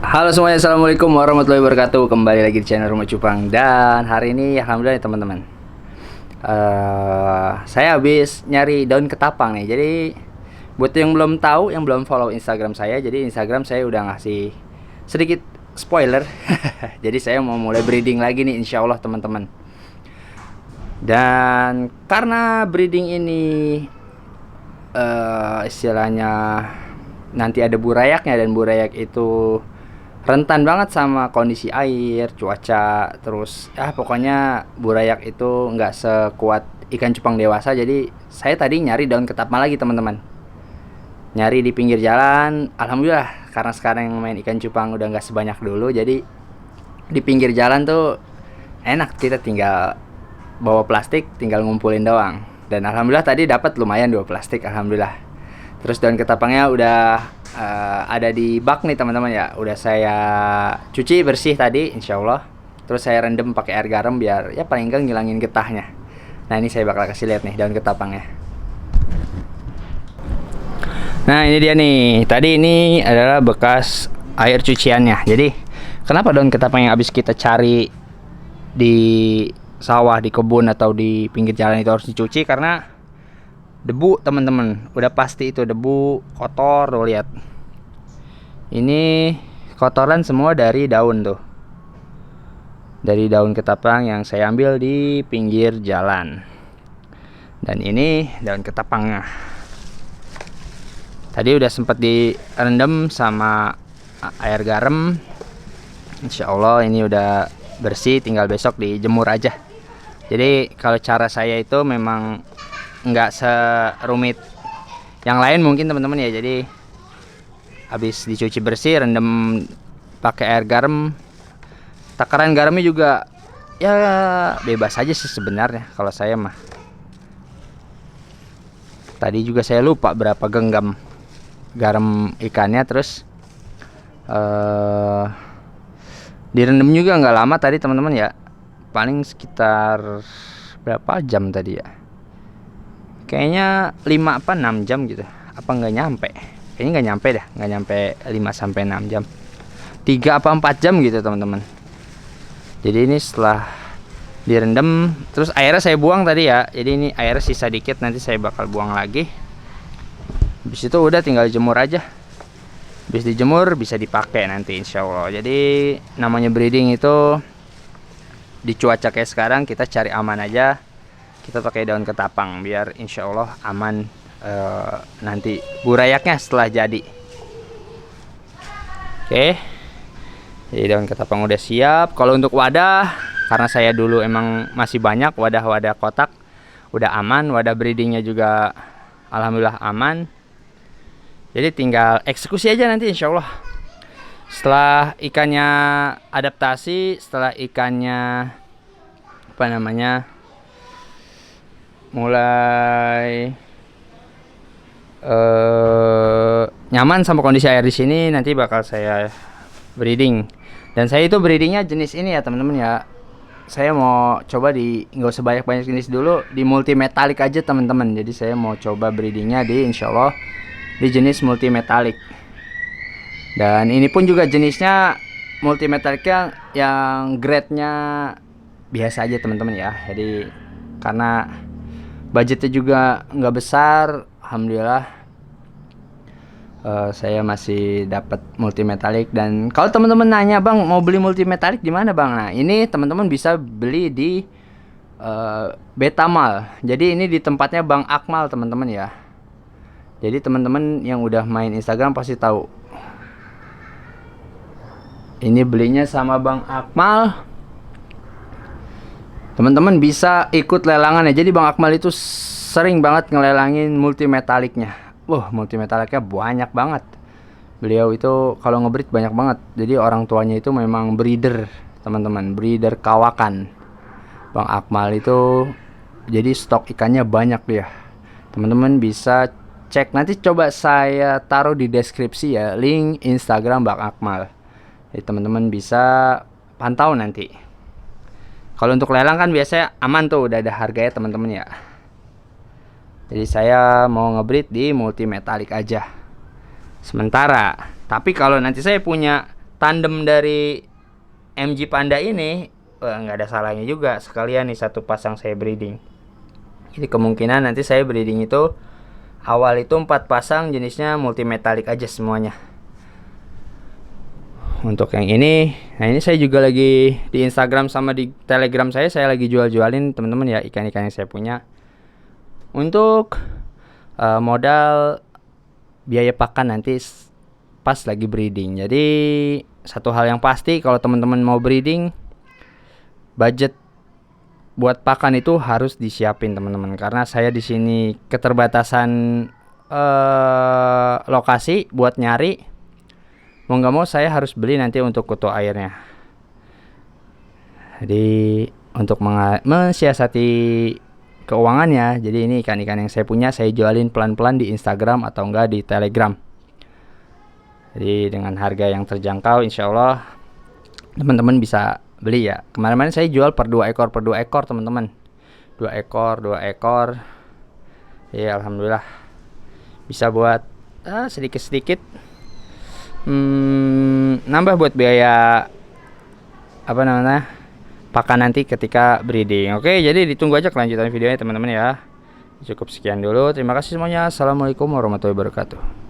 Halo semuanya, assalamualaikum warahmatullahi wabarakatuh. Kembali lagi di channel Rumah Cupang. Dan hari ini alhamdulillah ya teman-teman, saya habis nyari daun ketapang nih. Jadi buat yang belum tahu, yang belum follow Instagram saya, jadi Instagram saya udah ngasih sedikit spoiler. Jadi saya mau mulai breeding lagi nih, insya Allah teman-teman. Dan karena breeding ini istilahnya nanti ada burayaknya, dan burayak itu rentan banget sama kondisi air, cuaca, terus ya pokoknya burayak itu nggak sekuat ikan cupang dewasa. Jadi saya tadi nyari daun ketapang lagi teman-teman, nyari di pinggir jalan. Alhamdulillah karena sekarang yang main ikan cupang udah nggak sebanyak dulu, jadi di pinggir jalan tuh enak, kita tinggal bawa plastik, tinggal ngumpulin doang. Dan alhamdulillah tadi dapat lumayan 2 plastik, alhamdulillah. Terus daun ketapangnya udah ada di bak nih teman-teman ya. Udah saya cuci bersih tadi, insya Allah. Terus saya rendam pakai air garam biar ya paling enggak ngilangin getahnya. Nah ini saya bakal kasih lihat nih daun ketapangnya. Nah ini dia nih. Tadi ini adalah bekas air cuciannya. Jadi kenapa daun ketapang yang habis kita cari di sawah, di kebun atau di pinggir jalan itu harus dicuci? Karena debu teman-teman, udah pasti itu debu kotor. Tuh lihat, ini kotoran semua dari daun tuh, dari daun ketapang yang saya ambil di pinggir jalan. Dan ini daun ketapangnya tadi udah sempat direndam sama air garam. Insya Allah ini udah bersih, tinggal besok dijemur aja. Jadi kalau cara saya itu memang nggak serumit yang lain mungkin teman-teman ya. Jadi habis dicuci bersih, rendam pakai air garam. Takaran garamnya juga ya bebas aja sih sebenarnya kalau saya mah. Tadi juga saya lupa berapa genggam garam ikannya. Terus direndam juga nggak lama tadi teman-teman ya, paling sekitar berapa jam tadi ya, kayaknya 5 apa 6 jam gitu, apa nggak nyampe, kayaknya nggak nyampe dah, nggak nyampe 5 sampai 6 jam, 3 apa 4 jam gitu teman-teman. Jadi ini setelah direndam, terus airnya saya buang tadi ya. Jadi ini airnya sisa dikit, nanti saya bakal buang lagi. Habis itu udah tinggal jemur aja. Habis dijemur bisa dipakai nanti insya Allah. Jadi namanya breeding itu di cuaca kayak sekarang kita cari aman aja. Kita pakai daun ketapang biar insya Allah aman nanti burayaknya setelah jadi. Oke, jadi daun ketapang udah siap. Kalau untuk wadah, karena saya dulu emang masih banyak wadah-wadah kotak, udah aman. Wadah breedingnya juga alhamdulillah aman. Jadi tinggal eksekusi aja nanti insya Allah. Setelah ikannya adaptasi, setelah ikannya apa namanya mulai nyaman sama kondisi air di sini, nanti bakal saya breeding. Dan saya itu breedingnya jenis ini ya teman-teman ya. Saya mau coba di nggak usah banyak-banyak jenis dulu, di multimetalik aja teman-teman. Jadi saya mau coba breedingnya di insya Allah di jenis multimetalik. Dan ini pun juga jenisnya multimetaliknya yang grade-nya biasa aja teman-teman ya. Jadi karena budgetnya juga nggak besar, alhamdulillah saya masih dapat multimetalik. Dan kalau teman-teman nanya, bang mau beli multimetalik di mana bang? Nah ini teman-teman bisa beli di Betamal. Jadi ini di tempatnya Bang Akmal teman-teman ya. Jadi teman-teman yang udah main Instagram pasti tahu. Ini belinya sama Bang Akmal. Teman-teman bisa ikut lelangan ya. Jadi Bang Akmal itu sering banget ngelelangin multimetaliknya. Wah, multimetaliknya banyak banget. Beliau itu kalau ngebreed banyak banget. Jadi orang tuanya itu memang breeder, teman-teman, breeder kawakan. Bang Akmal itu jadi stok ikannya banyak dia. Teman-teman bisa cek, nanti coba saya taruh di deskripsi ya, link Instagram Bang Akmal. Jadi teman-teman bisa pantau nanti. Kalau untuk lelang kan biasanya aman tuh, udah ada harganya teman-teman ya. Jadi saya mau ngebreed di multimetalik aja sementara. Tapi kalau nanti saya punya tandem dari MG Panda ini nggak ada salahnya juga sekalian nih satu pasang saya breeding. Jadi kemungkinan nanti saya breeding itu awal itu 4 pasang jenisnya multimetalik aja semuanya. Untuk yang ini, nah ini saya juga lagi di Instagram sama di Telegram saya lagi jual-jualin teman-teman ya ikan-ikan yang saya punya. Untuk modal biaya pakan nanti pas lagi breeding. Jadi satu hal yang pasti kalau teman-teman mau breeding, budget buat pakan itu harus disiapin teman-teman, karena saya di sini keterbatasan lokasi buat nyari. Mau nggak mau saya harus beli nanti untuk kutu airnya. Jadi untuk mensiasati keuangannya, jadi ini ikan-ikan yang saya punya saya jualin pelan-pelan di Instagram atau enggak di Telegram. Jadi dengan harga yang terjangkau, insya Allah teman-teman bisa beli ya. Kemarin-kemarin saya jual per 2 ekor teman-teman. 2 ekor. Ya alhamdulillah bisa buat sedikit-sedikit nambah buat biaya apa namanya pakan nanti ketika breeding. Oke, jadi ditunggu aja kelanjutan videonya teman-teman ya. Cukup sekian dulu. Terima kasih semuanya. Assalamualaikum warahmatullahi wabarakatuh.